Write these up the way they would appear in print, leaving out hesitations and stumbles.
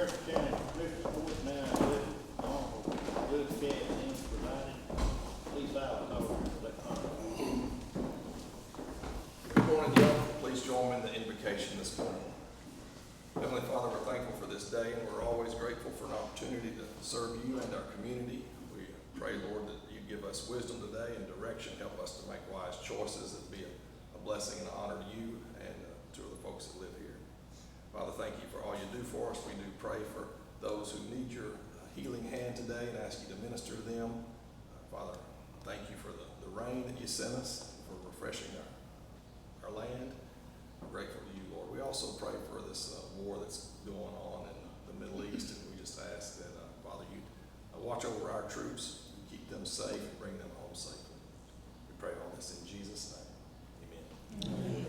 Harrison County Commissioner Court now, Lewis Cat is provided. Please file a copy of that contract. Good morning, y'all. Please join me in the invocation this morning. Heavenly Father, we're thankful for this day, and we're always grateful for an opportunity to serve you and our community. We pray, Lord, that you give us wisdom today and direction. Help us to make wise choices that be a blessing and an honor to you and to the folks that live here. Father, thank you for all you do for us. We do pray for those who need your healing hand today and ask you to minister to them. Father, thank you for the rain that you sent us, for refreshing our land. We're grateful to you, Lord. We also pray for this war that's going on in the Middle East, and we just ask that, Father, you watch over our troops, keep them safe, and bring them home safely. We pray all this in Jesus' name. Amen.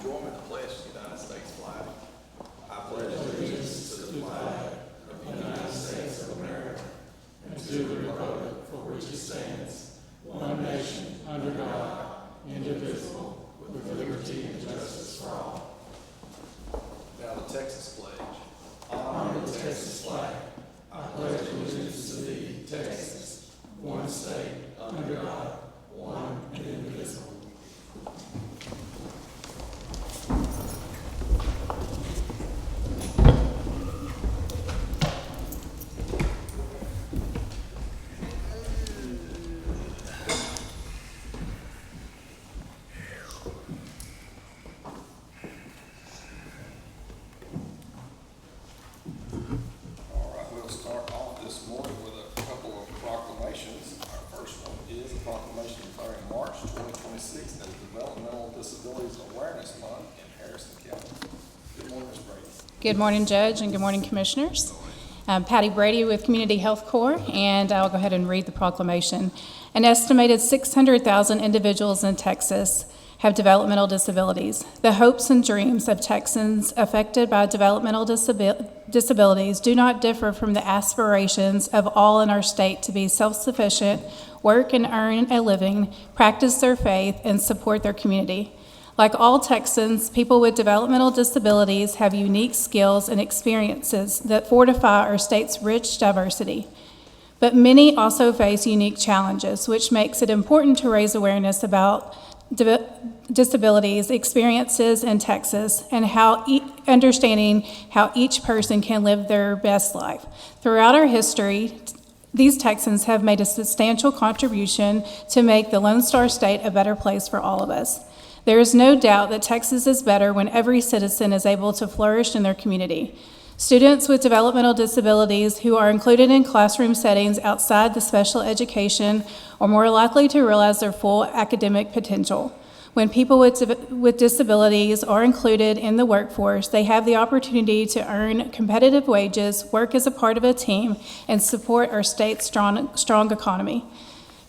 Join me in the pledge of the United States flag. I pledge allegiance to the flag of the United States of America and to the republic for which it stands, one nation, under God, indivisible, with liberty and justice for all. Now the Texas pledge. Honor the Texas flag. I pledge allegiance to thee, Texas, one state, under God, one and indivisible. Good morning, Judge, and good morning, Commissioners. I'm Patty Brady with Community Health Corps, and I'll go ahead and read the proclamation. An estimated 600,000 individuals in Texas have developmental disabilities. The hopes and dreams of Texans affected by developmental disabilities do not differ from the aspirations of all in our state to be self-sufficient, work and earn a living, practice their faith, and support their community. Like all Texans, people with developmental disabilities have unique skills and experiences that fortify our state's rich diversity. But many also face unique challenges, which makes it important to raise awareness about disabilities experiences in Texas and understanding how each person can live their best life. Throughout our history, these Texans have made a substantial contribution to make the Lone Star State a better place for all of us. There is no doubt that Texas is better when every citizen is able to flourish in their community. Students with developmental disabilities who are included in classroom settings outside the special education are more likely to realize their full academic potential. When people with disabilities are included in the workforce, they have the opportunity to earn competitive wages, work as a part of a team, and support our state's strong economy.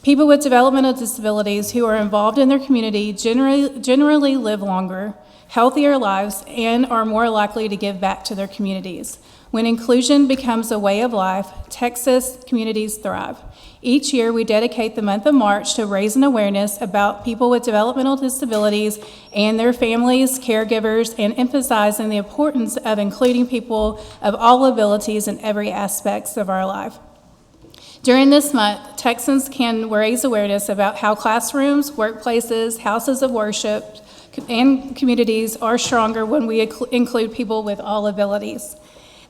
People with developmental disabilities who are involved in their community generally live longer, healthier lives, and are more likely to give back to their communities. When inclusion becomes a way of life, Texas communities thrive. Each year, we dedicate the month of March to raising awareness about people with developmental disabilities and their families, caregivers, and emphasizing the importance of including people of all abilities in every aspect of our life. During this month, Texans can raise awareness about how classrooms, workplaces, houses of worship, and communities are stronger when we include people with all abilities.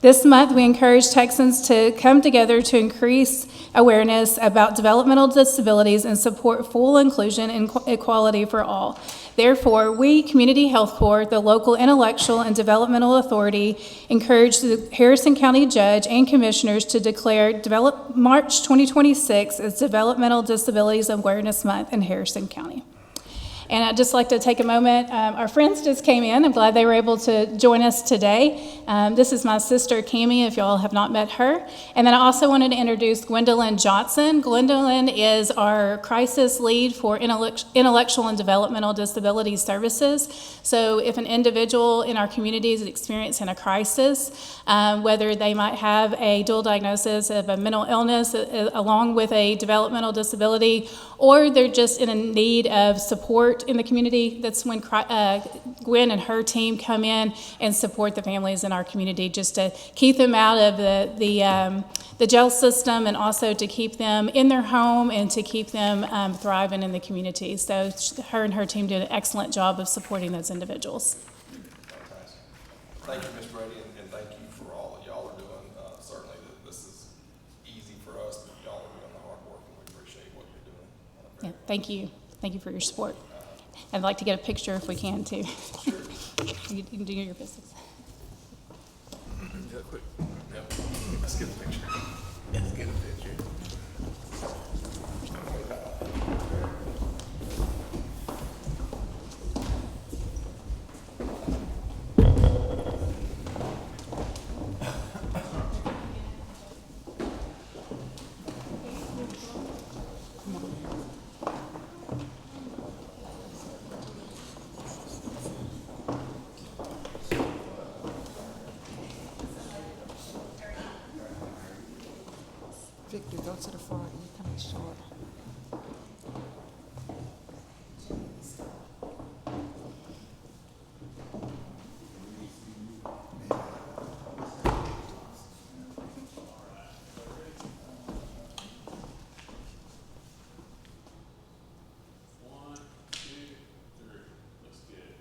This month, we encourage Texans to come together to increase awareness about developmental disabilities and support full inclusion and equality for all. Therefore, we, Community Health Corps, the local intellectual and developmental authority, encourage the Harrison County Judge and Commissioners to declare March 2026 as Developmental Disabilities Awareness Month in Harrison County. And I'd just like to take a moment. Our friends just came in. I'm glad they were able to join us today. This is my sister, Cammie, if y'all have not met her. And then I also wanted to introduce Gwendolyn Johnson. Gwendolyn is our crisis lead for intellectual and developmental disability services. So if an individual in our community is experiencing a crisis, whether they might have a dual diagnosis of a mental illness along with a developmental disability, or they're just in a need of support support in the community. That's when Gwen and her team come in and support the families in our community, just to keep them out of the jail system, and also to keep them in their home and to keep them thriving in the community. So her and her team did an excellent job of supporting those individuals. Fantastic. Thank you, Ms. Brady, and thank you for all that y'all are doing. Certainly, this is easy for us, but y'all are doing the hard work, and we appreciate what you're doing. Yeah, thank you. Thank you for your support. I'd like to get a picture if we can, too. Sure. You can do your business. Yeah, quick. Yep. Let's get a picture. Let's get a picture. Victor, go to the front. You coming short. One, two, three. Looks good.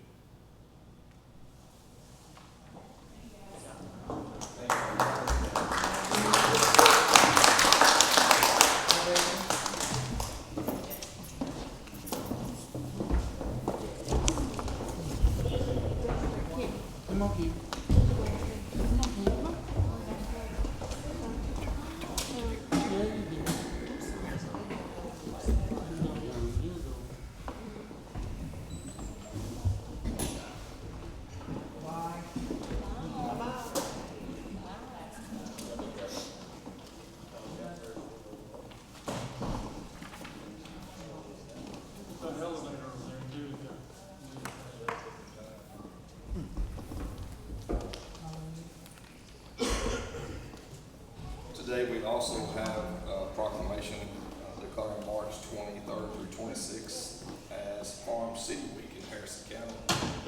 Come on, Keith. The elevator over there, too. Today, we also have a proclamation declaring March 23rd through 26th as Farm City Week in Harrison County.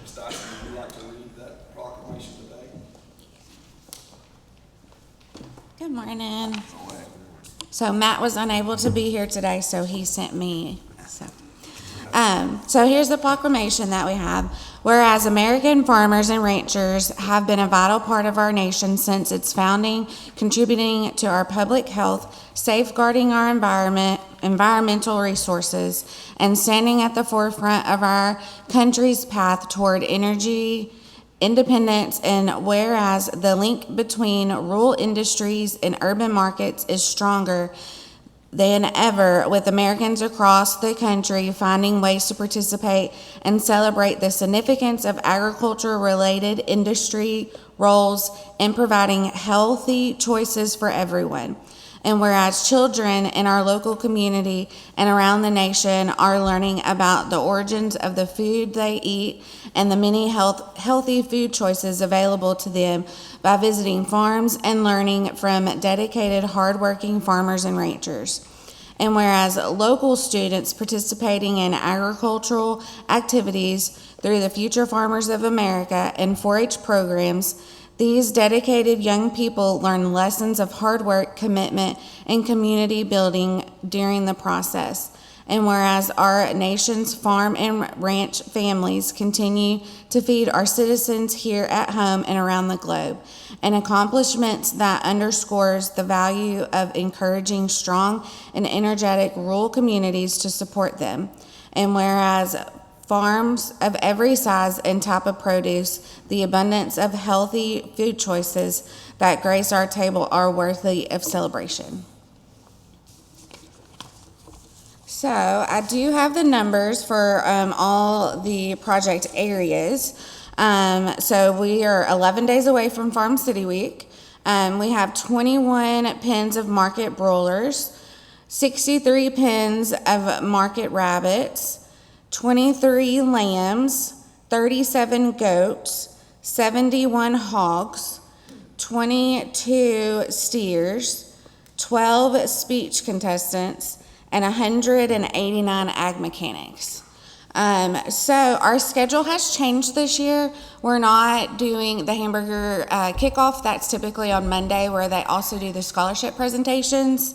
Ms. Dyson, would you like to read that proclamation today? Good morning. So Matt was unable to be here today, so he sent me. So here's the proclamation that we have. Whereas American farmers and ranchers have been a vital part of our nation since its founding, contributing to our public health, safeguarding our environmental resources, and standing at the forefront of our country's path toward energy independence, and whereas the link between rural industries and urban markets is stronger than ever, with Americans across the country finding ways to participate and celebrate the significance of agriculture-related industry roles in providing healthy choices for everyone. And whereas children in our local community and around the nation are learning about the origins of the food they eat and the many healthy food choices available to them by visiting farms and learning from dedicated, hardworking farmers and ranchers. And whereas local students participating in agricultural activities through the Future Farmers of America and 4-H programs, these dedicated young people learn lessons of hard work, commitment, and community building during the process. And whereas our nation's farm and ranch families continue to feed our citizens here at home and around the globe, an accomplishment that underscores the value of encouraging strong and energetic rural communities to support them. And whereas farms of every size and type of produce, the abundance of healthy food choices that grace our table are worthy of celebration. So I do have the numbers for all the project areas. So we are 11 days away from Farm City Week. We have 21 pens of market broilers, 63 pens of market rabbits, 23 lambs, 37 goats, 71 hogs, 22 steers, 12 speech contestants, and 189 ag mechanics. So our schedule has changed this year. We're not doing the hamburger kickoff. That's typically on Monday, where they also do the scholarship presentations.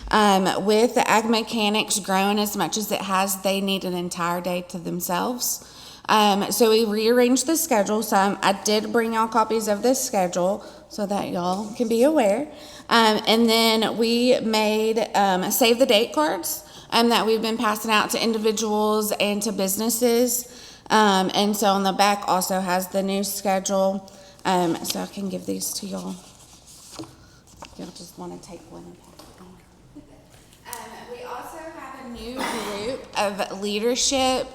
With the ag mechanics growing as much as it has, they need an entire day to themselves. So we rearranged the schedule. So I did bring y'all copies of this schedule so that y'all can be aware. And then we made save the date cards that we've been passing out to individuals and to businesses. And so on the back also has the new schedule. So I can give these to y'all. Y'all just want to take one and pass it on. We also have a new group of leadership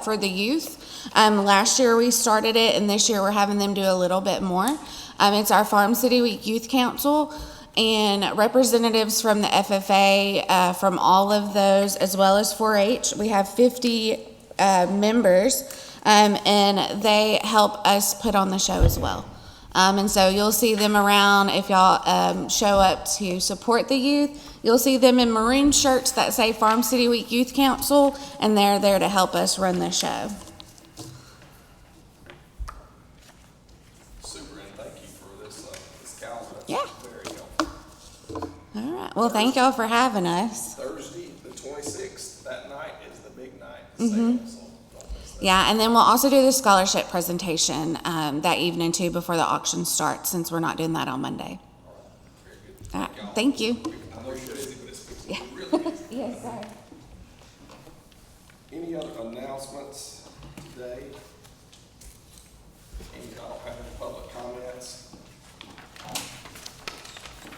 for the youth. Last year we started it, and this year we're having them do a little bit more. It's our Farm City Week Youth Council, and representatives from the FFA, from all of those, as well as 4-H. We have 50 members, and they help us put on the show as well. And so you'll see them around if y'all show up to support the youth. You'll see them in maroon shirts that say Farm City Week Youth Council, and they're there to help us run the show. Super, and thank you for this calendar. That's Yeah. very helpful. All right. Well, thank y'all for having us. Thursday, the 26th, that night is the big night. Mm-hmm. So don't miss that. Yeah, and then we'll also do the scholarship presentation that evening too before the auction starts, since we're not doing that on Monday. Very good. All right. y'all. Thank you. I know you're busy, but it's Yeah. really busy. Yes, sir. Any other announcements today? I don't have any public comments.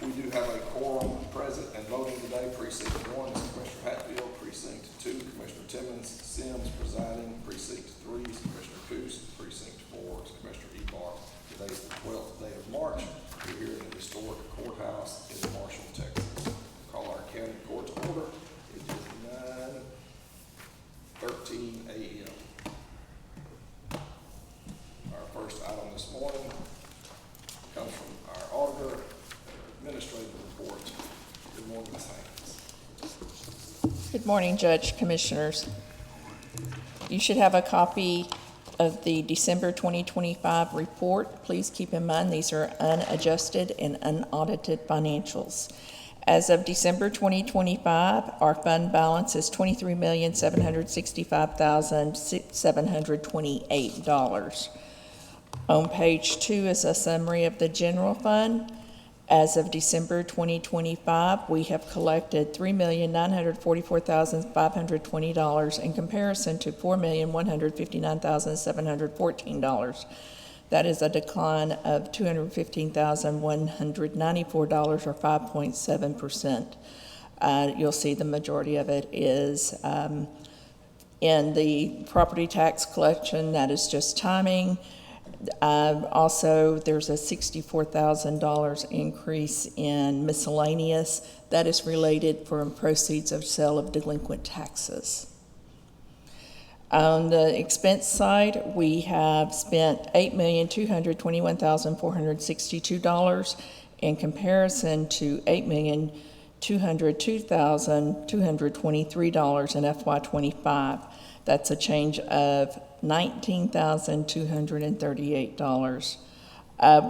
We do have a quorum present and voting today. Precinct 1 is Commissioner Hatfield. Precinct 2, Commissioner Timmons Sims presiding. Precinct 3 is Commissioner Coos. Precinct 4 is Commissioner Ebar. Today is the 12th day of March. We're here in the historic courthouse in Marshall, Texas. Call our county court to order. It is 9:13 a.m. Our first item this morning comes from our auditor, administrative report. Good morning, Ms. Haynes. Good morning, Judge, Commissioners. You should have a copy of the December 2025 report. Please keep in mind these are unadjusted and unaudited financials. As of December 2025, our fund balance is $23,765,728. On page 2 is a summary of the general fund. As of December 2025, we have collected $3,944,520 in comparison to $4,159,714. That is a decline of $215,194, or 5.7%. You'll see the majority of it is in the property tax collection. That is just timing. Also, there's a $64,000 increase in miscellaneous. That is related from proceeds of sale of delinquent taxes. On the expense side, we have spent $8,221,462 in comparison to $8,202,223 in FY25. That's a change of $19,238.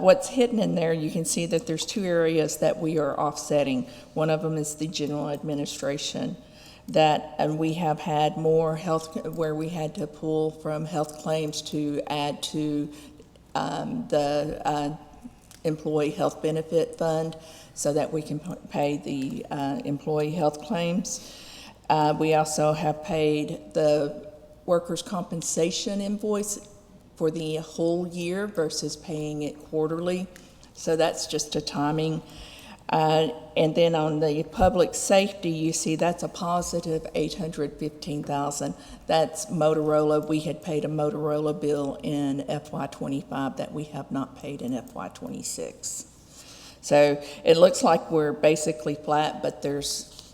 What's hidden in there, you can see that there's two areas that we are offsetting. One of them is the general administration. And we have had more health, where we had to pull from health claims to add to the employee health benefit fund so that we can pay the employee health claims. We also have paid the workers' compensation invoice for the whole year versus paying it quarterly. So that's just a timing. And then on the public safety, you see that's a positive $815,000. That's Motorola. We had paid a Motorola bill in FY25 that we have not paid in FY26. So it looks like we're basically flat, but there's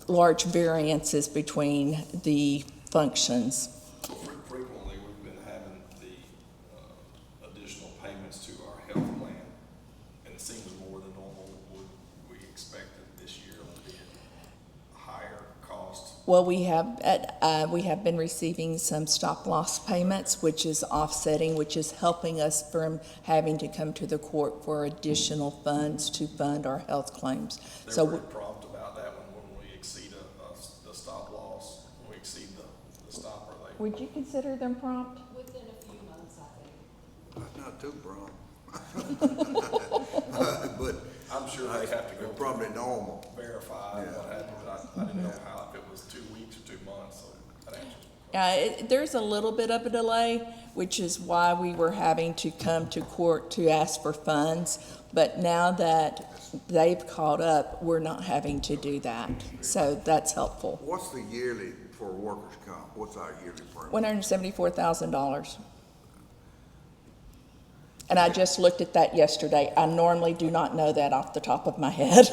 large variances between the functions. Frequently, we've been having the additional payments to our health plan, and it seems more than normal. We expected this year will be a higher cost Well, we have been receiving some stop-loss payments, which is offsetting, which is helping us from having to come to the court for additional funds to fund our health claims. They're So, very prompt about that when we exceed the stop loss, when we exceed the stop, or they. would you consider them prompt? That's not too broad. But I'm sure they have to go. they're probably normal. Verify Yeah. what happened, but I didn't know how, if it was 2 weeks or 2 months, so that answers. There's a little bit of a delay, which is why we were having to come to court to ask for funds. But now that they've caught up, we're not having to do that. So that's helpful. What's the yearly for workers' comp? What's our yearly premium? $174,000. And I just looked at that yesterday. I normally do not know that off the top of my head.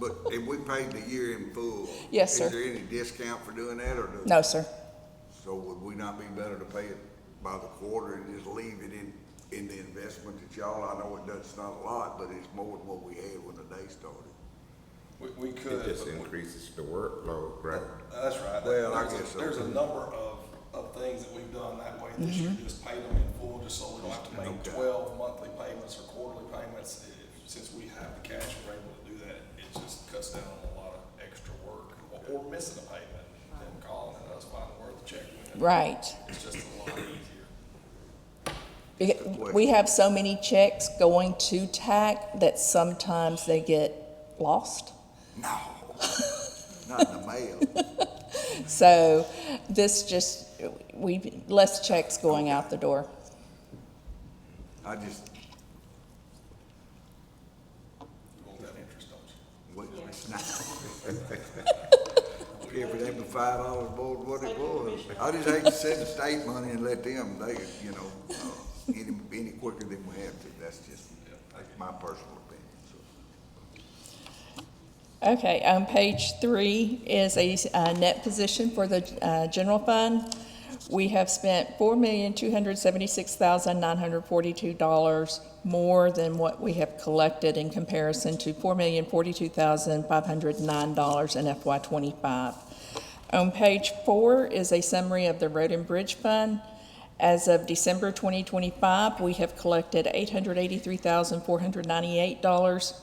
But if we paid the year in full. Yes, sir. Is there any discount for doing that, or? No, sir. So would we not be better to pay it by the quarter and just leave it in the investment that y'all, I know it's not a lot, but it's more than what we had when the day started. We could. It just but we- increases the workload, right? That's right. Well, I There's a- guess so. There's a number of things that we've done that way this year, just paid them in full, just so we don't have to make Okay. 12 monthly payments or quarterly payments. Since we have the cash, we're able to do that, it just cuts down on a lot of extra work, or missing a payment, and them calling and us finding where the check went. Right. It's just a lot easier. We have so many checks going to TAC that sometimes they get lost. No, not in the mail. So this just, less checks going out the door. I just, You want that interest, don't you? wait, it's not. If it ain't but $5 more than what it was. I just hate to send the state money and let them, any quicker than we have to. That's my personal opinion, so. Okay, on page 3 is a net position for the general fund. We have spent $4,276,942 more than what we have collected in comparison to $4,042,509 in FY '25. On page 4 is a summary of the Road and Bridge Fund. As of December 2025, we have collected $883,498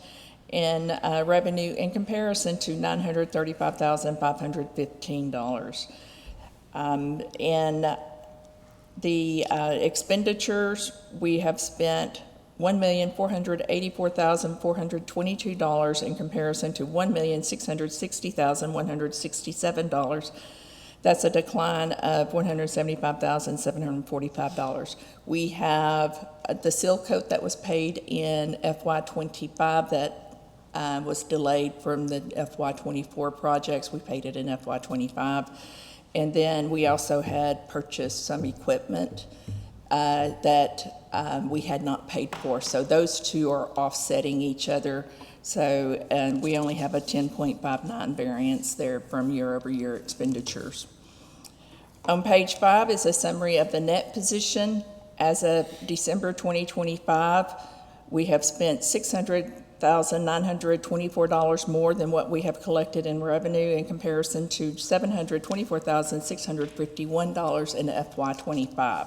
in revenue in comparison to $935,515. In the expenditures, we have spent $1,484,422 in comparison to $1,660,167. That's a decline of $175,745. We have the seal coat that was paid in FY '25 that was delayed from the FY '24 projects. We paid it in FY '25. And then we also had purchased some equipment that we had not paid for. So those two are offsetting each other. So, and we only have a 10.59 variance there from year-over-year expenditures. On page 5 is a summary of the net position. As of December 2025, we have spent $600,924 more than what we have collected in revenue in comparison to $724,651 in FY '25.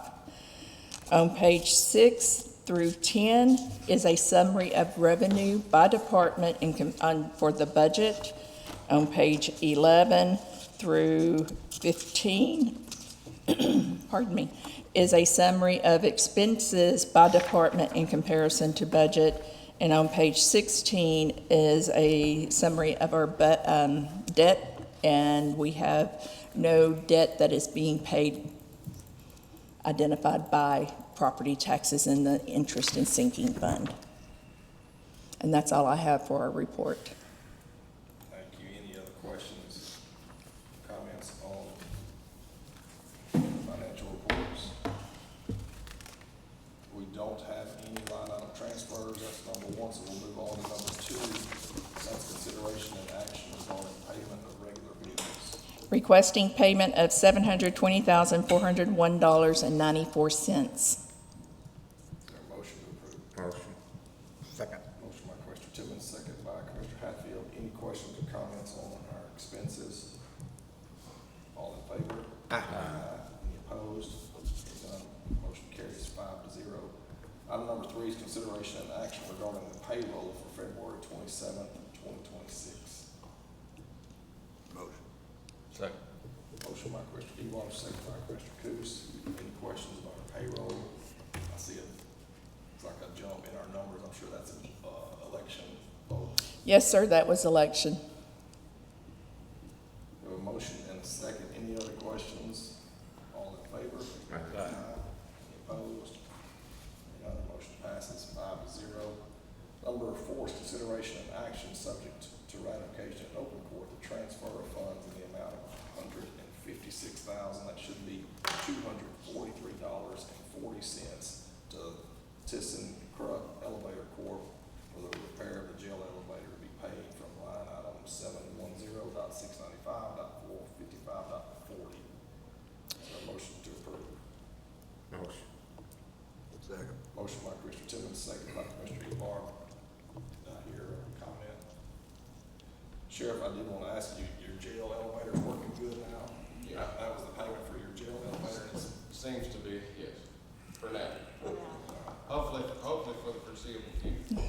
On page 6 through 10 is a summary of revenue by department for the budget. On page 11 through 15, pardon me, is a summary of expenses by department in comparison to budget. And on page 16 is a summary of our debt, and we have no debt that is being paid identified by property taxes in the interest and sinking fund. And that's all I have for our report. Thank you. Any other questions, comments on financial reports? We don't have any line item transfers. That's number 1, so we'll move on to number 2. That's consideration and action regarding payment of regular bills. Requesting payment of $720,401.94. Is there a motion to approve? Motion. Second. Motion by Commissioner Timmons, second by Commissioner Hatfield. Any questions or comments on our expenses? Any opposed? None. Motion carries 5-0. Item number 3 is consideration and action regarding the payroll for February 27th, 2026. Motion. Second. Motion by Commissioner Evars, second by Commissioner Coos. Any questions about our payroll? I see it. It's like a jump in our numbers. I'm sure that's an election vote. Yes, sir, that was election. We have a motion and a second. Any other questions? All in favor? Aye. Any opposed? None. Motion passes 5-0. Number 4 is consideration and action subject to ratification in open court to transfer of funds in the amount of $156,000. That should be $243.40 to ThyssenKrupp Elevator Corp. for the repair of the jail elevator to be paid from line item 710.695.455.40. Is there a motion to approve? Motion. Second. Motion by Commissioner Timmons, second by Commissioner Ebar. Did I hear a comment? Sheriff, I did want to ask you, your jail elevator is working good now? Yeah. That was the payment for your jail elevator? It's- Seems to be, yes, for now. Hopefully for the foreseeable future.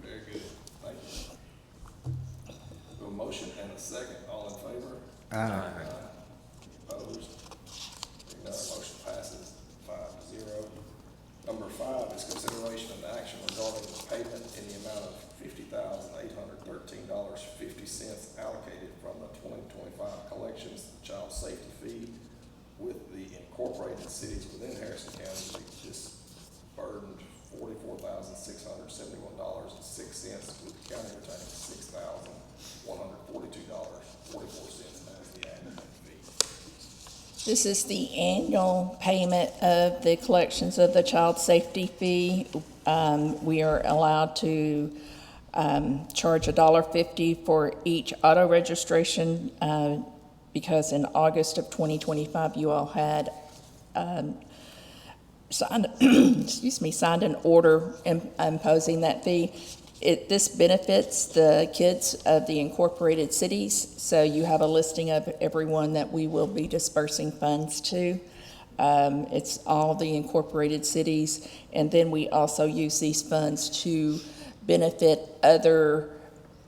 Very good. Thank you. We have a motion and a second. All in favor? Opposed? Hearing none, motion passes 5-0. Number 5 is consideration and action regarding the payment in the amount of $50,813.50 allocated from the 2025 collections child safety fee with the incorporated cities within Harrison County. This burdened $44,671.06, with the county retaining $6,142.44 as the admin fee. This is the annual payment of the collections of the child safety fee. We are allowed to charge $1.50 for each auto registration because in August of 2025, you all had signed, signed an order imposing that fee. This benefits the kids of the incorporated cities, so you have a listing of everyone that we will be dispersing funds to. It's all the incorporated cities, and then we also use these funds to benefit other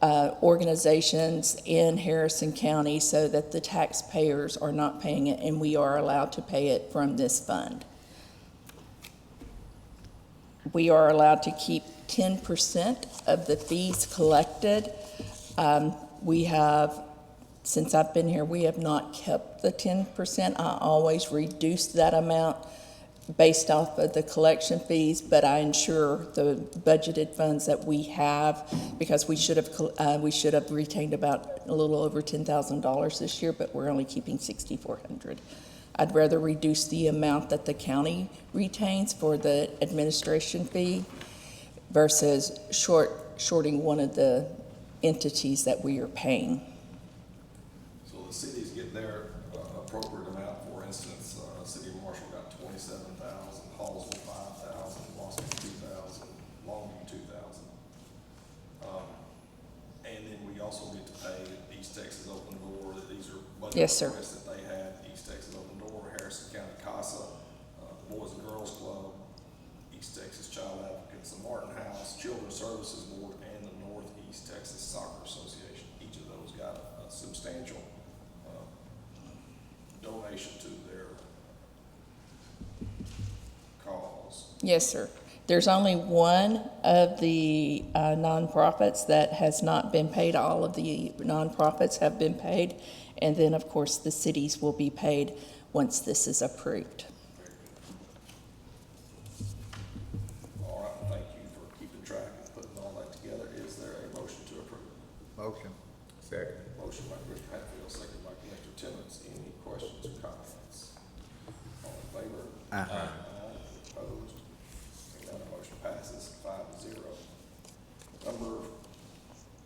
organizations in Harrison County so that the taxpayers are not paying it, and we are allowed to pay it from this fund. We are allowed to keep 10% of the fees collected. We have, since I've been here, we have not kept the 10%. I always reduce that amount based off of the collection fees, but I ensure the budgeted funds that we have, because we should have retained about a little over $10,000 this year, but we're only keeping $6,400. I'd rather reduce the amount that the county retains for the administration fee versus shorting one of the entities that we are paying. So the cities get their appropriate amount. For instance, City of Marshall got $27,000, Hallsville $5,000, Boston $2,000, Longview $2,000. And then we also get to pay East Texas Open Door. That these are budget Yes, sir. requests that they had. East Texas Open Door, Harrison County CASA, the Boys and Girls Club, East Texas Child Advocates, the Martin House, Children's Services Board, and the Northeast Texas Soccer Association. Each of those got a substantial donation to their cause. Yes, sir. There's only one of the nonprofits that has not been paid. All of the nonprofits have been paid. And then, of course, the cities will be paid once this is approved. All right, thank you for keeping track and putting all that together. Is there a motion to approve? Motion. Second. Motion by Commissioner Hatfield, second by Commissioner Timmons. Any questions or comments? All in favor? Opposed? Hearing none, the motion passes 5-0. Number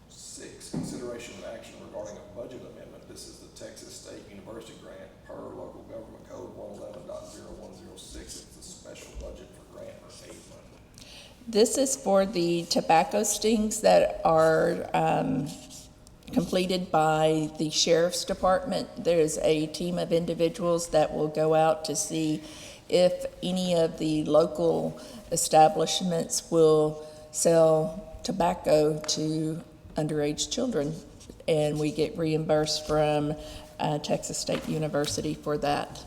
6, consideration and action regarding a budget amendment. This is the Texas State University grant per local government code 111.0106. It's a special budget for grant or aid money. This is for the tobacco stings that are completed by the Sheriff's Department. There's a team of individuals that will go out to see if any of the local establishments will sell tobacco to underage children. And we get reimbursed from Texas State University for that.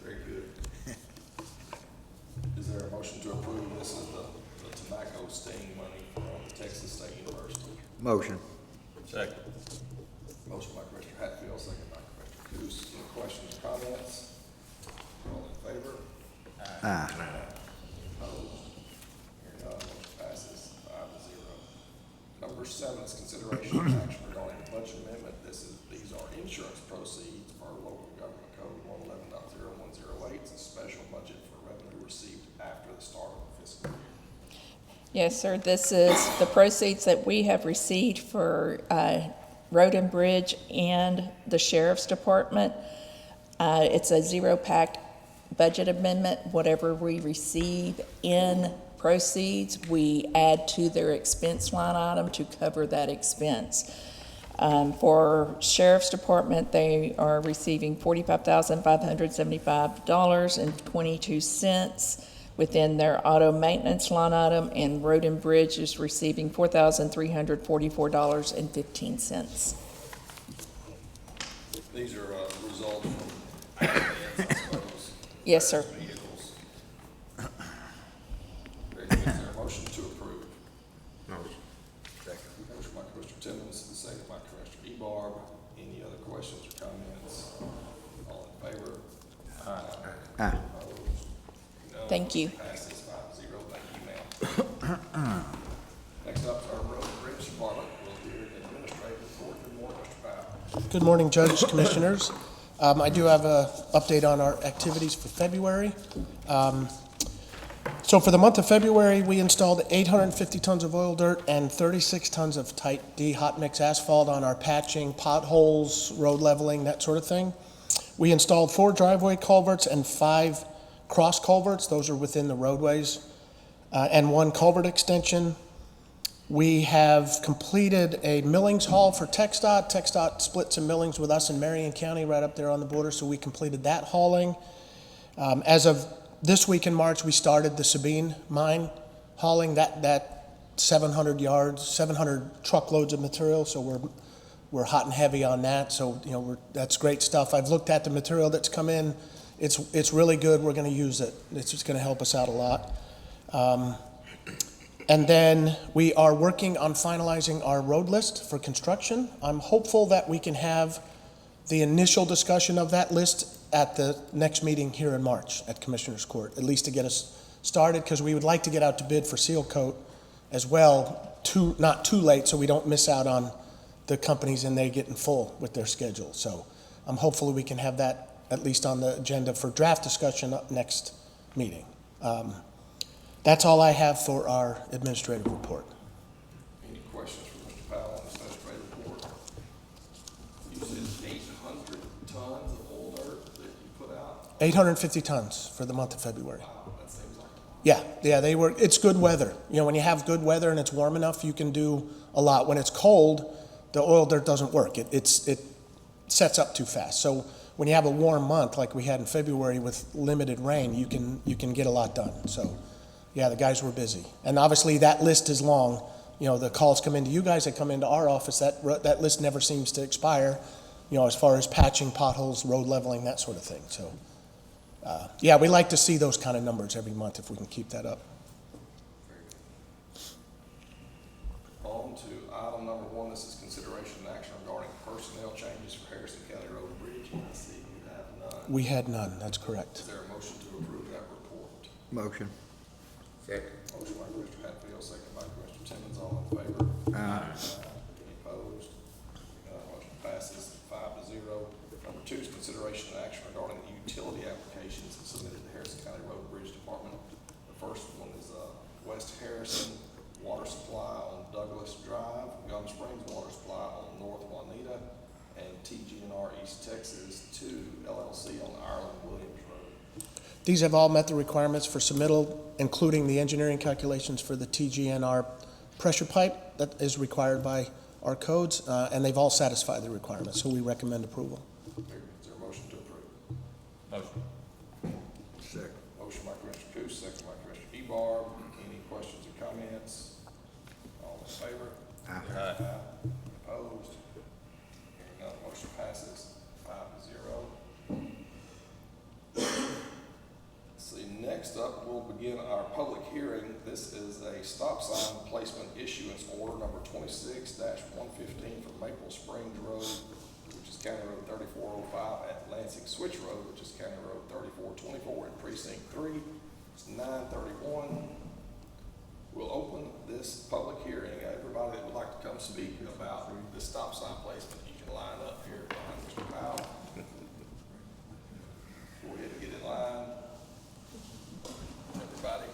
Very good. Is there a motion to approve? This is the tobacco sting money from Texas State University. Motion. Second. Motion by Commissioner Hatfield, second by Commissioner Coos. Any questions or comments? All in favor? Aye. Opposed? Hearing none, motion passes 5-0. Number 7 is consideration of action regarding the budget amendment. These are insurance proceeds for local government code 111.0108. It's a special budget for revenue received after the start of the fiscal year. Yes, sir. This is the proceeds that we have received for Road and Bridge and the Sheriff's Department. It's a zero-pact budget amendment. Whatever we receive in proceeds, we add to their expense line item to cover that expense. For Sheriff's Department, they are receiving $45,575.22 within their auto maintenance line item, and Road and Bridge is receiving $4,344.15. These are results from accidents, I suppose. Yes, sir. Vehicles. Very good. Is there a motion to approve? Motion. Second. Motion by Commissioner Timmons, and second by Commissioner Ebarb. Any other questions or comments? All in favor? Aye. Opposed? No. Thank you. Passes 5-0. Thank you, ma'am. Next up is our Road and Bridge Department. We'll hear the administrative report. Good morning, Mr. Powell. Good morning, Judge, Commissioners. I do have an update on our activities for February. So for the month of February, we installed 850 tons of oil dirt and 36 tons of Type D hot mix asphalt on our patching, potholes, road leveling, that sort of thing. We installed 4 driveway culverts and 5 cross culverts. Those are within the roadways, and 1 culvert extension. We have completed a millings haul for TxDOT. TxDOT split some millings with us in Marion County right up there on the border, so we completed that hauling. As of this week in March, we started the Sabine mine hauling that 700 yards, 700 truckloads of material, so we're hot and heavy on that. So, that's great stuff. I've looked at the material that's come in. It's really good. We're going to use it. It's just going to help us out a lot. And then we are working on finalizing our road list for construction. I'm hopeful that we can have the initial discussion of that list at the next meeting here in March at Commissioners Court, at least to get us started, because we would like to get out to bid for seal coat as well, not too late, so we don't miss out on the companies and they getting full with their schedule. So I'm hopeful we can have that at least on the agenda for draft discussion next meeting. That's all I have for our administrative report. Any questions for Mr. Powell on this administrative report? You said 800 tons of oil dirt that you put out? 850 tons for the month of February. Wow, that seems like Yeah, it's good weather. When you have good weather and it's warm enough, you can do a lot. When it's cold, the oil dirt doesn't work. It sets up too fast. So when you have a warm month like we had in February with limited rain, you can get a lot done. So yeah, the guys were busy. And obviously that list is long. The calls come into you guys, they come into our office. That list never seems to expire, as far as patching potholes, road leveling, that sort of thing. So yeah, we like to see those kind of numbers every month if we can keep that up. On to item number 1. This is consideration and action regarding personnel changes for Harrison County Road and Bridge. I see you have none. We had none, that's correct. Is there a motion to approve that report? Motion. Second. Motion by Commissioner Hatfield, second by Commissioner Timmons. All in favor? Aye. Any opposed? Motion passes 5-0. Number 2 is consideration and action regarding the utility applications submitted to the Harrison County Road and Bridge Department. The first one is West Harrison Water Supply on Douglas Drive, Gum Springs Water Supply on North Juanita, and TG&R East Texas 2 LLC on Ireland Williams Road. These have all met the requirements for submittal, including the engineering calculations for the TGNR pressure pipe that is required by our codes, and they've all satisfied the requirements, so we recommend approval. Is there a motion to approve? Motion. Second. Motion by Commissioner Coos, second by Commissioner Ebar. Any questions or comments? All in favor? Aye. Opposed? Hearing none, motion passes 5-0. See, next up, we'll begin our public hearing. This is a stop sign placement issuance order number 26-115 for Maple Springs Road, which is County Road 3405, at Lansing Switch Road, which is County Road 3424 in Precinct 3. It's 9:31. We'll open this public hearing. Everybody that would like to come speak about the stop sign placement, you can line up here behind Mr. Powell. Go ahead and get in line. Everybody.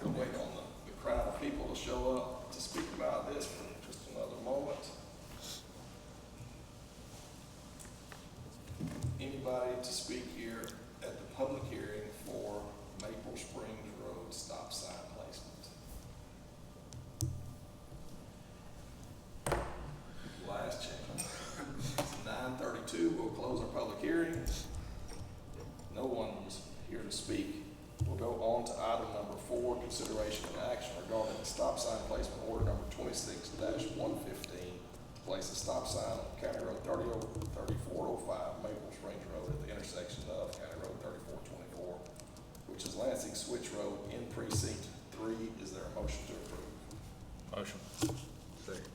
We'll wait on the crowd of people to show up to speak about this for just another moment. Anybody to speak here at the public hearing for Maple Springs Road stop sign placement? Last chance. It's 9:32, we'll close our public hearing. No one was here to speak. We'll go on to item number 4, consideration and action regarding the stop sign placement order number 26-115. Place a stop sign on County Road 3405, Maple Springs Road at the intersection of County Road 3424, which is Lansing Switch Road in Precinct 3. Is there a motion to approve? Motion. Second.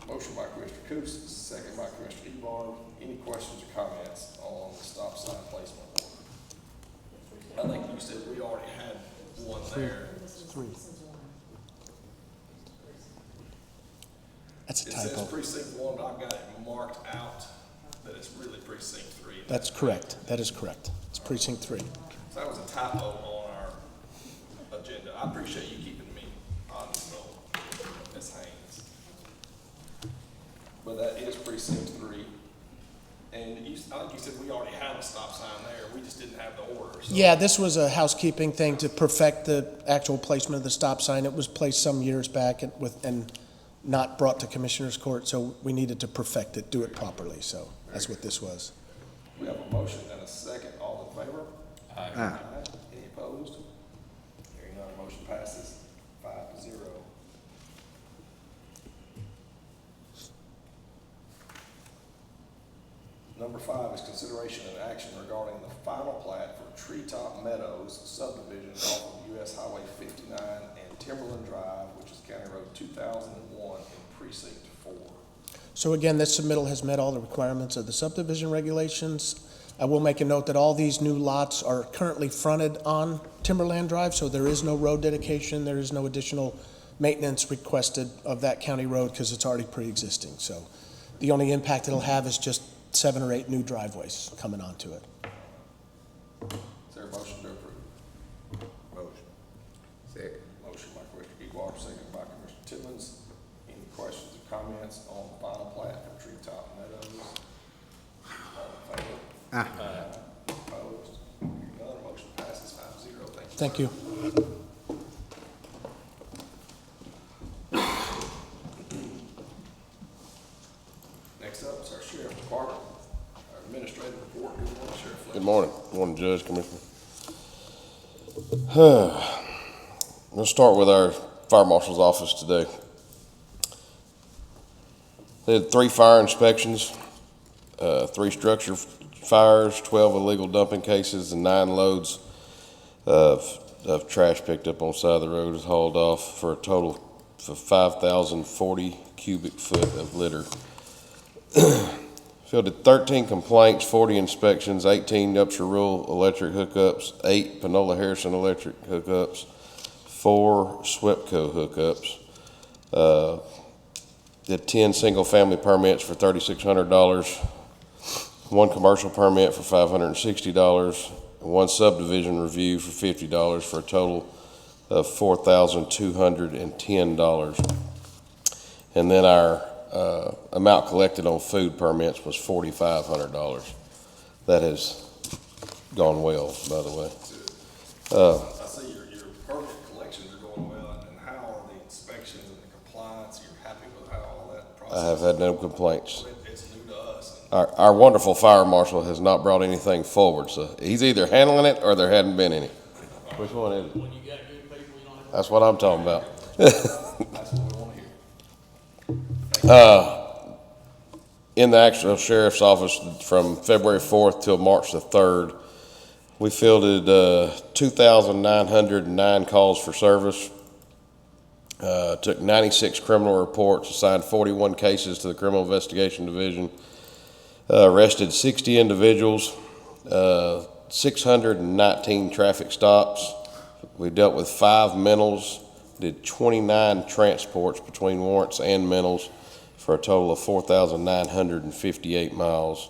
Motion by Commissioner Coos, second by Commissioner Ebar. Any questions or comments on the stop sign placement order? I think you said we already had one there. That's a It says typo. Precinct 1, but I've got it marked out that it's really Precinct 3. That's correct. That is correct. It's precinct 3. So that was a typo on our agenda. I appreciate you keeping me honest though, Ms. Haynes. But that is Precinct 3. And you, I think you said we already have a stop sign there, we just didn't have the order. So Yeah, this was a housekeeping thing to perfect the actual placement of the stop sign. It was placed some years back and not brought to Commissioner's Court, so we needed to perfect it, do it properly, so that's what this was. we have a motion and a second. All in favor? Aye. Any opposed? Hearing none, motion passes 5-0. Number 5 is consideration and action regarding the final plat for Treetop Meadows subdivision off of US Highway 59 and Timberland Drive, which is County Road 2001 in Precinct 4. So again, this submittal has met all the requirements of the subdivision regulations. I will make a note that all these new lots are currently fronted on Timberland Drive, so there is no road dedication, there is no additional maintenance requested of that county road because it's already pre-existing. So the only impact it'll have is just 7 or 8 new driveways coming onto it. Is there a motion to approve? Motion. Second. Motion by Commissioner Ebar, second by Commissioner Timmons. Any questions or comments on the final plat for Treetop Meadows? All in favor? Aye. Opposed? None, motion passes 5-0. Thank you. Next up is our Sheriff Department, our administrative report. Good morning, Sheriff Flynn. Good morning. Good morning, Judge, Commissioner. Let's start with our fire marshal's office today. They had 3 fire inspections, 3 structure fires, 12 illegal dumping cases, and 9 loads of trash picked up on the side of the road is hauled off for a total of 5,040 cubic foot of litter. Fielded 13 complaints, 40 inspections, 18 Upshur Rural electric hookups, 8 Panola Harrison electric hookups, 4 SWEPCO hookups. Did 10 single-family permits for $3,600, 1 commercial permit for $560, and 1 subdivision review for $50 for a total of $4,210. And then our amount collected on food permits was $4,500. That has gone well, by the way. I see complaints. It's new to us. Our wonderful fire marshal has not brought anything forward, so he's either handling it or there hadn't been any. Which one is it? When you got good people, you don't have. That's what I'm talking about. That's what we want to hear. In the actual sheriff's office from February 4th till March the 3rd, we fielded 2,909 calls for service, took 96 criminal reports, assigned 41 cases to the Criminal Investigation Division, arrested 60 individuals, 619 traffic stops. We dealt with 5 mentals, did 29 transports between warrants and mentals, for a total of 4,958 miles.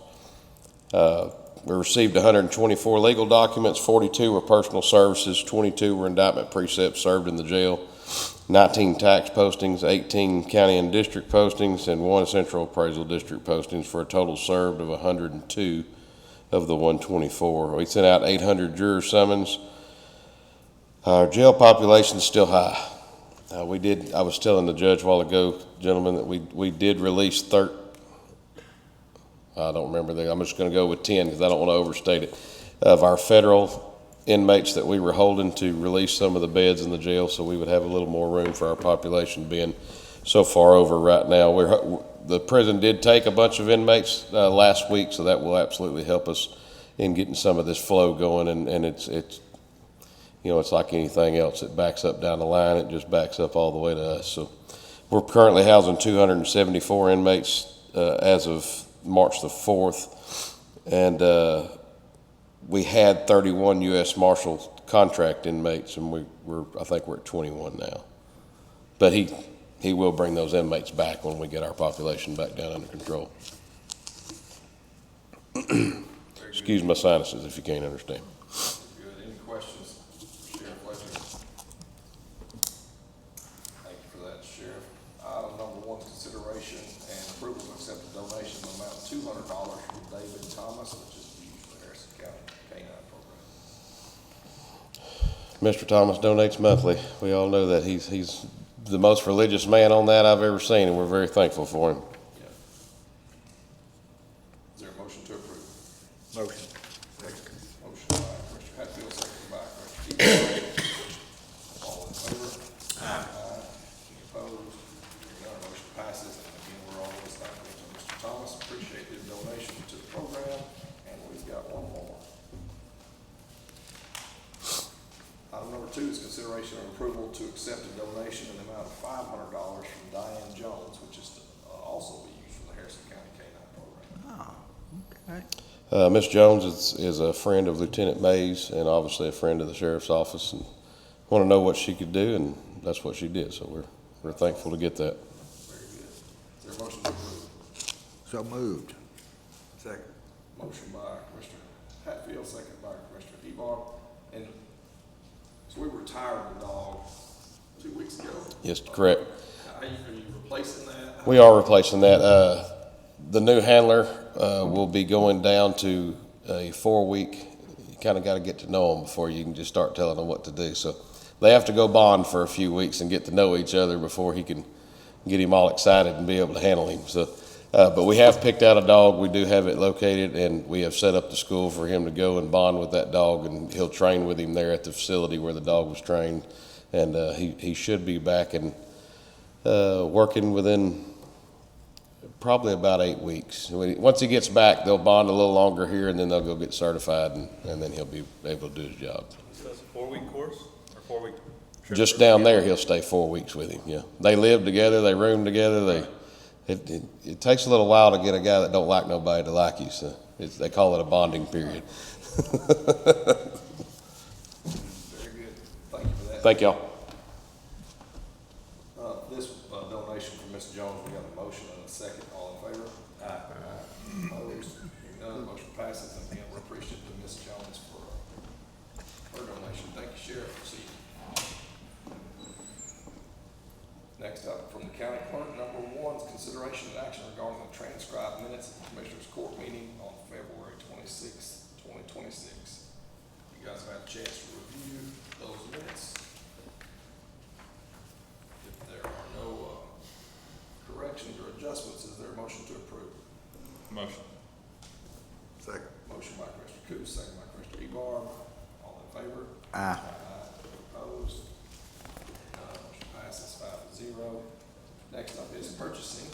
We received 124 legal documents, 42 were personal services, 22 were indictment precepts served in the jail, 19 tax postings, 18 county and district postings, and 1 central appraisal district postings for a total served of 102 of the 124. We sent out 800 juror summons. Our jail population is still high. I was telling the judge a while ago, gentlemen, that we did release I don't remember I'm just going to go with 10 because I don't want to overstate it, of our federal inmates that we were holding to release some of the beds in the jail so we would have a little more room for our population being so far over right now. The prison did take a bunch of inmates last week, so that will absolutely help us in getting some of this flow going, and it's it's like anything else. It backs up down the line. It just backs up all the way to us. So we're currently housing 274 inmates as of March the 4th. And we had 31 U.S. Marshal contract inmates, and I think we're at 21 now. But he will bring those inmates back when we get our population back down under control. Excuse my sinuses if you can't understand. Good. Any questions, Sheriff Fletcher? Thank you for that, Sheriff. Item number 1, consideration and approval to accept a donation of amount of $200 from David Thomas, which is used for the Harrison County K-9 program. Mr. Thomas donates monthly. We all know that. He's the most religious man on that I've ever seen, and we're very thankful for him. Yeah. Is there a motion to approve? Motion. Motion by Commissioner Hatfield, second by Commissioner Tebow. All in favor? Aye. Any opposed? Hearing none, motion passes. And again, we're always thankful to Mr. Thomas. Appreciate his donation to the program. And we've got one more. Item number 2 is consideration and approval to accept a donation in the amount of $500 from Diane Jones, which is to also be used for the Harrison County K-9 program. Okay. Ms. Jones is a friend of Lieutenant Mays and obviously a friend of the sheriff's office, and want to know what she could do, and that's what she did. So we're thankful to get that. Very good. Is there a motion to approve? So moved. Second. Motion by Commissioner Hatfield, second by Commissioner Tebow. And so we retired the dog 2 weeks ago. Yes, correct. Are you replacing that? We are replacing that. The new handler will be going down to a 4-week. You kind of got to get to know them before you can just start telling them what to do. So they have to go bond for a few weeks and get to know each other before he can get him all excited and be able to handle him. So, but we have picked out a dog. We do have it located, and we have set up the school for him to go and bond with that dog, and he'll train with him there at the facility where the dog was trained. And he should be back and working within probably about 8 weeks. Once he gets back, they'll bond a little longer here, and then they'll go get certified, and then he'll be able to do his job. So it's a 4-week course or 4-week trip? Just down there, he'll stay 4 weeks with him, yeah. They live together, they room together, it takes a little while to get a guy that don't like nobody to like you, so they call it a bonding period. Very good. Thank you for that. Thank y'all. This donation from Ms. Jones, we got a motion and a second. All in favor? Aye. Opposed? Hearing none, the motion passes. And again, we're appreciative to Ms. Jones for her donation. Thank you, Sheriff. Proceed. Next up, from the county clerk, number 1 is consideration and action regarding the transcribed minutes of the Commissioners Court meeting on February 26th, 2026. You guys have had a chance to review those minutes. If there are no corrections or adjustments, is there a motion to Motion. Second. Motion by Commissioner Coos, second by Commissioner Ebar. All in favor? Aye. Opposed? Motion passes 5-0. Next up is purchasing.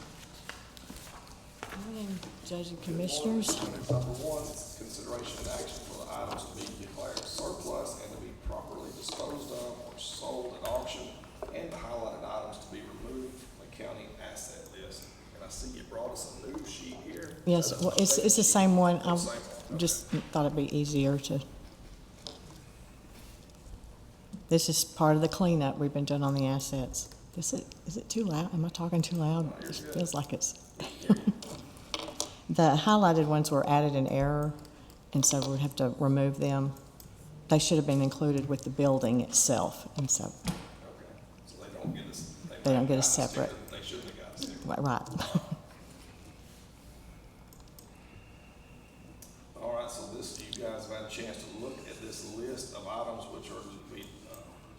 Morning, Judge and Commissioners. Number one, consideration and action for the items to be declared surplus and to be properly disposed of or sold at auction, and the highlighted items to be removed from the county asset list. And I see you brought us a new sheet here. Yes, well, it's the same one. I Same one. just thought it'd be easier to. This is part of the cleanup we've been doing on the assets. Is it too loud? Am I talking too loud? It feels like it's. The highlighted ones were added in error, and so we'd have to remove them. They should have been included with the building itself, and so, Okay, so they don't get us. They don't get us got separate. They shouldn't have got us separate. right. All right, so this, you guys have had a chance to look at this list of items which are to be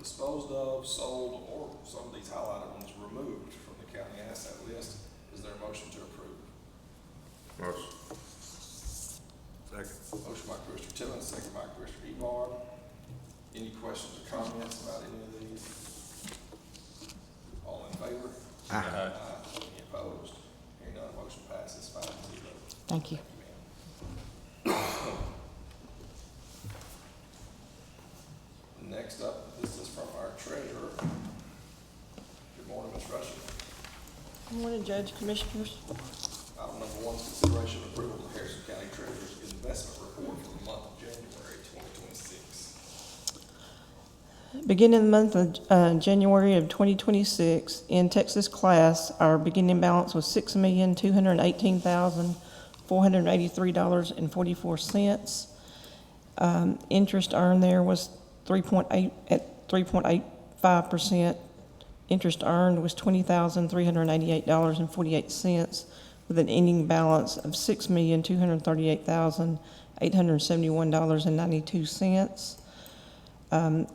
disposed of, sold, or some of these highlighted ones removed from the county asset list. Is there a motion to approve? Motion. Second. Motion by Commissioner Tillman, second by Commissioner Ebar. Any questions or comments about any of these? All in favor? Aye. Any opposed? Hearing none, motion passes 5-0. Thank you. Next up, this is from our treasurer. Good morning, Ms. Rushing. Good morning, Judge, Commissioners. Item number one is consideration of approval of the Harrison County Treasurer's investment report for the month of January 2026. Beginning the month of January of 2026, in Texas class, our beginning balance was $6,218,483.44. Interest earned there was 3.85%. Interest earned was $20,388.48, with an ending balance of $6,238,871.92.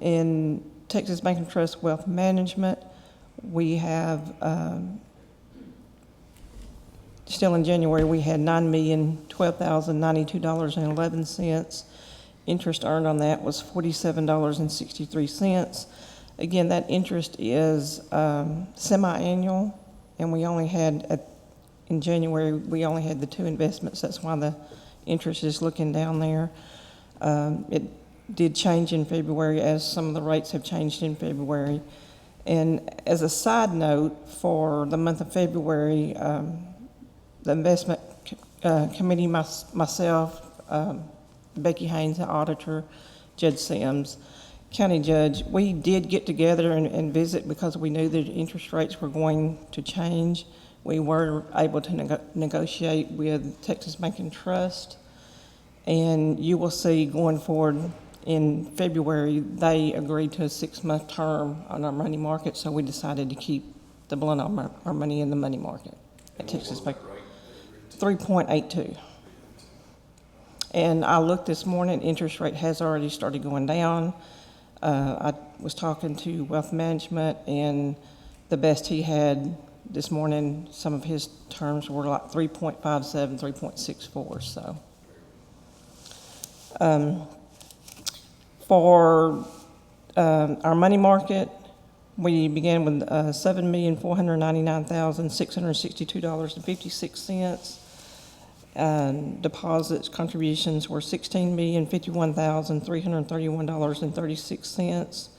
In Texas Bank and Trust Wealth Management, we have, still in January, we had $9,012,092.11. Interest earned on that was $47.63. Again, that interest is semi-annual, and we only had, in January, we only had the two investments. That's why the interest is looking down there. It did change in February, as some of the rates have changed in February. And as a side note, for the month of February, the investment committee, myself, Becky Haynes, the auditor, Judge Sims, county judge, we did get together and visit because we knew that interest rates were going to change. We were able to negotiate with Texas Bank and Trust, and you will see going forward in February, they agreed to a 6-month term on our money market, so we decided to keep the blunt on our money in the money market at Texas Bank. 3.82. And I looked this morning, interest rate has already started going down. I was talking to Wealth Management, and the best he had this morning, some of his terms were like 3.57, 3.64, so. For our money market, we began with $7,499,662.56. Deposits, contributions were $16,051,331.36,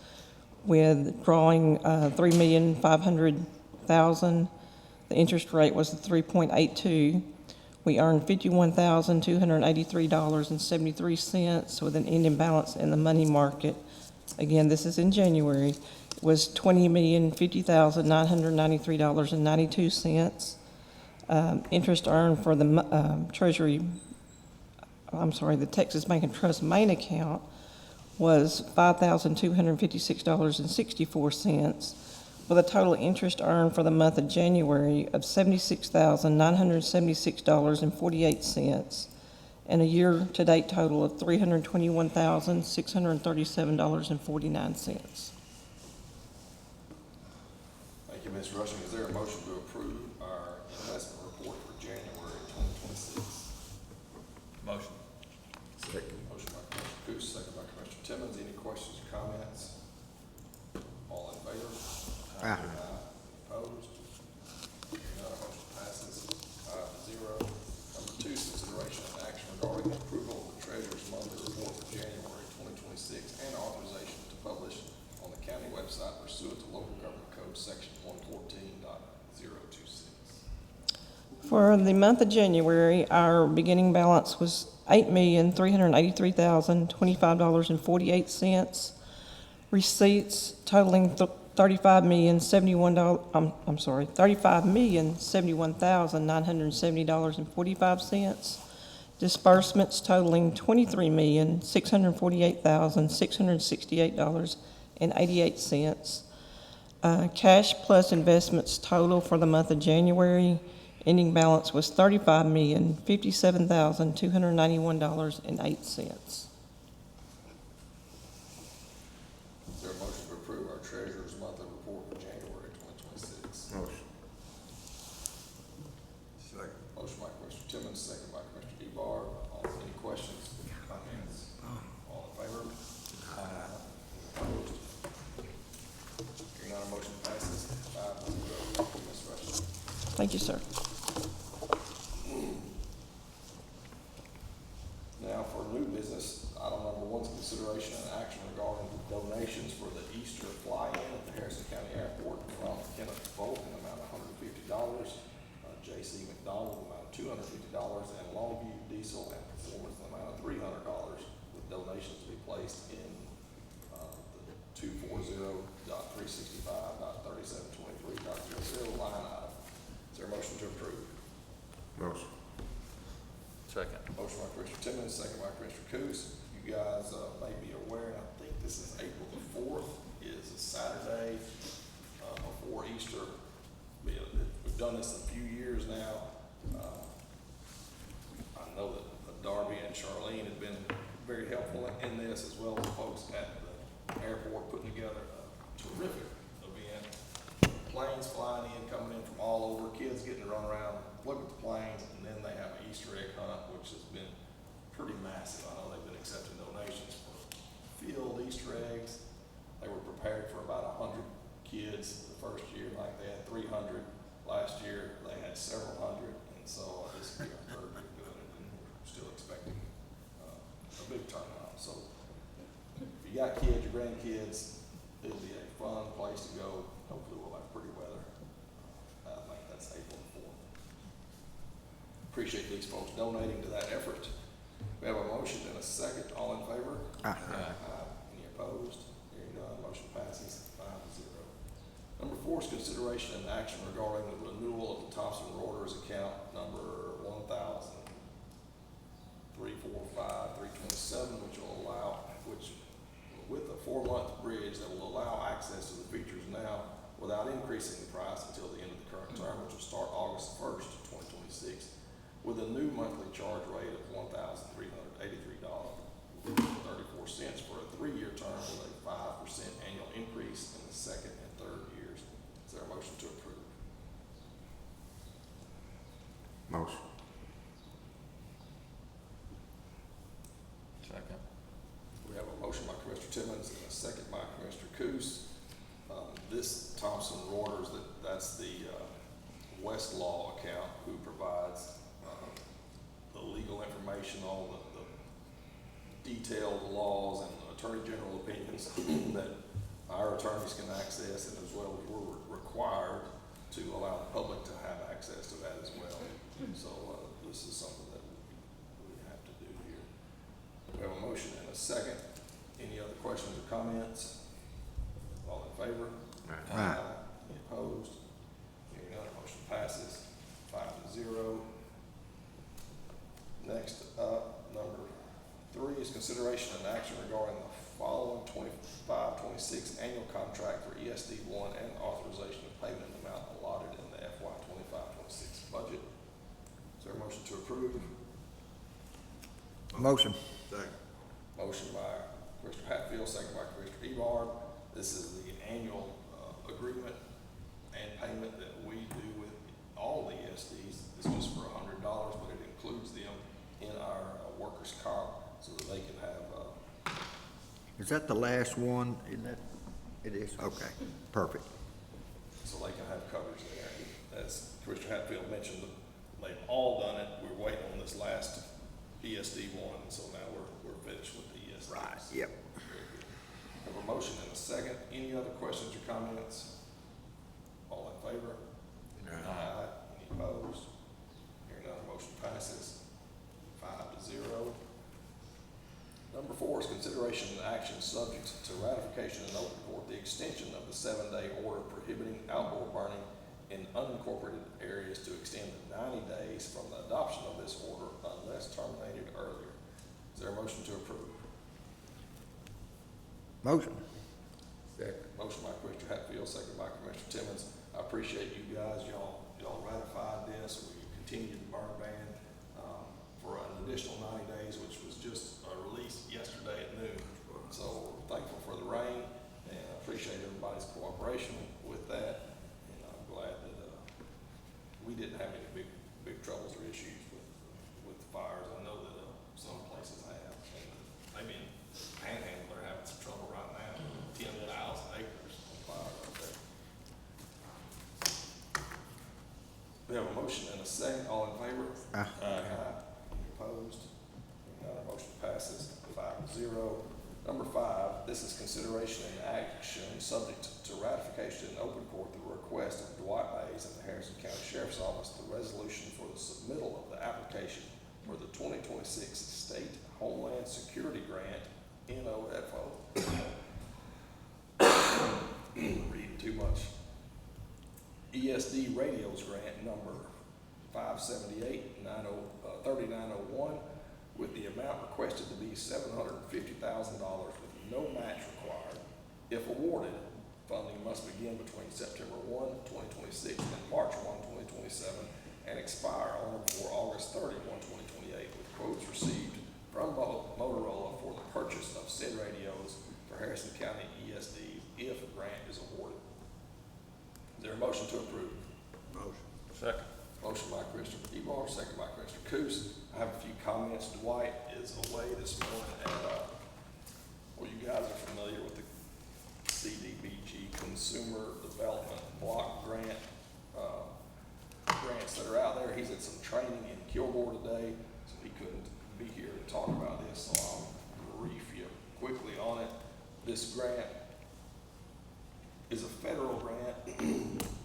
with drawing $3,500,000. The interest rate was 3.82. We earned $51,283.73, with an ending balance in the money market. Again, this is in January, was $20,050,993.92. Interest earned for the the Texas Bank and Trust main account was $5,256.64, with a total interest earned for the month of January of $76,976.48, and a year-to-date total of $321,637.49. Thank you, Ms. Rushing. Is there a motion to approve our investment report for January 2026? Motion. Second. Motion by Commissioner Coos, second by Commissioner Timmons. Any questions or comments? All in favor? Aye. Opposed? Hearing none, motion passes 5-0. Number 2, consideration and action regarding the approval of the treasurer's monthly report for January 2026 and authorization to publish on the county website pursuant to local government code section 114.026. For the month of January, our beginning balance was $8,383,025.48. Receipts totaling $35,071,970.45. Disbursements totaling $23,648,668.88. Cash plus investments total for the month of January, ending balance was $35,057,291.08. Is there a motion to approve our treasurer's monthly report for January 2026? Motion. Second. Motion by Commissioner Timmons, second by Commissioner Ebar. Any questions, comments? All in favor? Aye. Opposed? Hearing none, motion passes 5-0. Ms. Rushing. Thank you, sir. Now for new business, item number 1 is consideration and action regarding donations for the Easter fly-in at the Harrison County Airport from Kenneth Volk in the amount of $150, J.C. McDonald in the amount of $250, and Longview Diesel and Performance in the amount of $300, with donations to be placed in the 240.365.3723.00 line item. Is there a motion to approve? Motion. Second. Motion by Commissioner Timmons, second by Commissioner Coos. You guys may be aware, and I think this is April the 4th, is a Saturday before Easter. We've done this a few years now. I know that Darby and Charlene have been very helpful in this, as well as the folks at the airport putting together a terrific event. Planes flying in, coming in from all over, kids getting to run around, look at the planes, and then they have an Easter egg hunt, which has been pretty massive. I know they've been accepting donations for field Easter eggs. They were prepared for about 100 kids the first year, like they had 300. Last year, they had several hundred, and so this year they're pretty good, and we're still expecting a big turnout. So if you got kids, your grandkids, it'll be a fun place to go. Hopefully we'll have pretty weather. I think that's April 4th. Appreciate these folks donating to that effort. We have a motion and a second. All in favor? Aye. Any opposed? Hearing none, motion passes 5-0. Number 4 is consideration and action regarding the renewal of the Thompson Reuters account number 1,345,327, which with a 4-month bridge that will allow access to the features now without increasing the price until the end of the current term, which will start August 1st, 2026, with a new monthly charge rate of $1,383.34 for a 3-year term with a 5% annual increase in the second and third years. Is there a motion to approve? Motion. Second. We have a motion by Commissioner Timmons and a second by Commissioner Coos. This Thompson Reuters, that's the Westlaw account who provides the legal information, all the detailed laws and attorney general opinions that our attorneys can access, and as well as we're required to allow the public to have access to that as well. So this is something that we have to do here. We have a motion and a second. Any other questions or comments? All in favor? Aye. Any opposed? Hearing none, motion passes 5-0. Next up, number 3 is consideration and action regarding the following 25-26 annual contract for ESD1 and authorization of payment amount allotted in the FY 25-26 budget. Is there a motion to approve? Motion. Second. Motion by Commissioner Hatfield, second by Commissioner Ebar. This is the annual agreement and payment that we do with all the ESDs. It's just for $100, but it includes them in our workers' comp so that they can have, Is that the last one? Isn't that, it is? Okay, perfect. so they can have coverage there. As Commissioner Hatfield mentioned, they've all done it. We're waiting on this last ESD one, so now we're finished with the ESD. Right, yep. Have a motion and a second. Any other questions or comments? All in favor? Aye. Any opposed? Hearing none, motion passes 5-0. Number 4 is consideration and action subject to ratification in open court, the extension of the 7-day order prohibiting outdoor burning in unincorporated areas to extend to 90 days from the adoption of this order unless terminated earlier. Is there a motion to approve? Motion. Motion by Commissioner Hatfield, second by Commissioner Timmons. I appreciate you guys. Y'all ratified this. We continued the burn ban for an additional 90 days, which was just released yesterday at noon. So we're thankful for the rain, and I appreciate everybody's cooperation with that. And I'm glad that we didn't have any big troubles or issues with the fires. I know that some places have. And maybe in Panhandle they're having some trouble right now. 10,000 acres on fire up there. We have a motion and a second. All in favor? Aye. Any opposed? None. Motion passes 5-0. Number 5, this is consideration and action subject to ratification in open court the request of Dwight Mays and the Harrison County Sheriff's Office, the resolution for the submittal of the application for the 2026 State Homeland Security Grant, NOFO. Reading too much. ESD Radios Grant number 578-3901 with the amount requested to be $750,000 with no match required. If awarded, funding must begin between September 1, 2026 and March 1, 2027 and expire on or before August 31, 2028 with quotes received from Motorola for the purchase of said radios for Harrison County ESD if a grant is awarded. Is there a motion to approve? Motion. Second. Motion by Commissioner Ebar, second by Commissioner Coos. I have a few comments. Dwight is away this morning, and well, you guys are familiar with the CDBG Consumer Development Block Grant grants that are out there. He's at some training in Kilgore today, so he couldn't be here to talk about this. So I'll brief you quickly on it. This grant is a federal grant.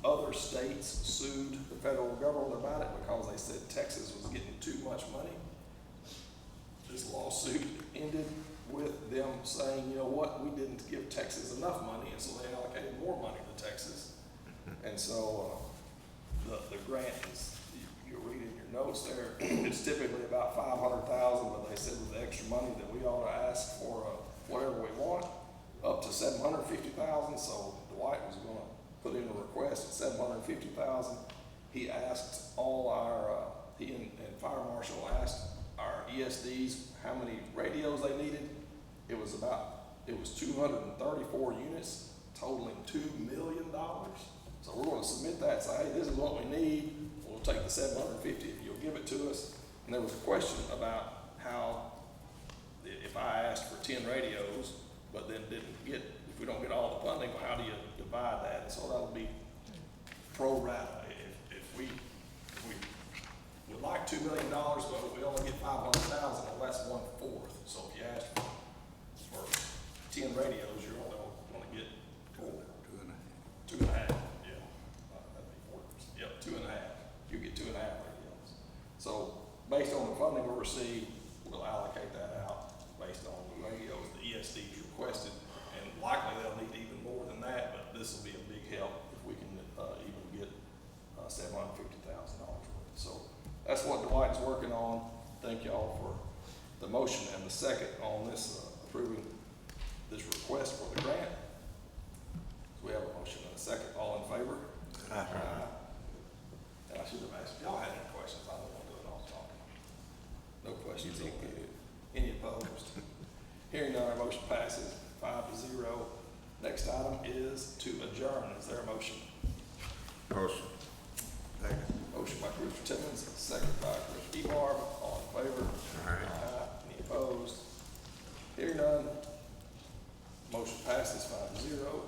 Other states sued the federal government about it because they said Texas was getting too much money. This lawsuit ended with them saying, you know what, we didn't give Texas enough money, and so they allocated more money to Texas. And so the grant is, you read in your notes there, it's typically about $500,000, but they said with the extra money that we ought to ask for whatever we want, up to $750,000. So Dwight was going to put in a request at $750,000. He asked all our, he and Fire Marshal asked our ESDs how many radios they needed. It was 234 units, totaling $2 million. So we're going to submit that and say, hey, this is what we need. We'll take the $750 if you'll give it to us. And there was a question about how, if I asked for 10 radios, but then didn't get, if we don't get all the funding, well, how do you divide that? And so that'll be pro rata. If we would like $2 million, but we only get $500,000, well, that's 1/4. So if you ask for 10 radios, you're only going to get 2.5. Yeah, that'd be 4. Yep, 2.5. You get 2.5 radios. So based on the funding we receive, we'll allocate that out based on the radios the ESDs requested, and likely they'll need even more than that, but this will be a big help if we can even get $750,000 worth. So that's what Dwight is working on. Thank y'all for the motion and the second on this, approving this request for the grant. So we have a motion and a second. All in favor? Aye. And I should have asked if y'all had any questions. I don't want to do it all talking. No questions. Any opposed? Hearing none, our motion passes 5-0. Next item is to adjourn. Is there a motion? Motion. Second. Motion by Commissioner Timmons, second by Commissioner Ebar. All in favor? Aye. Aye. Hearing none, motion passes 5-0.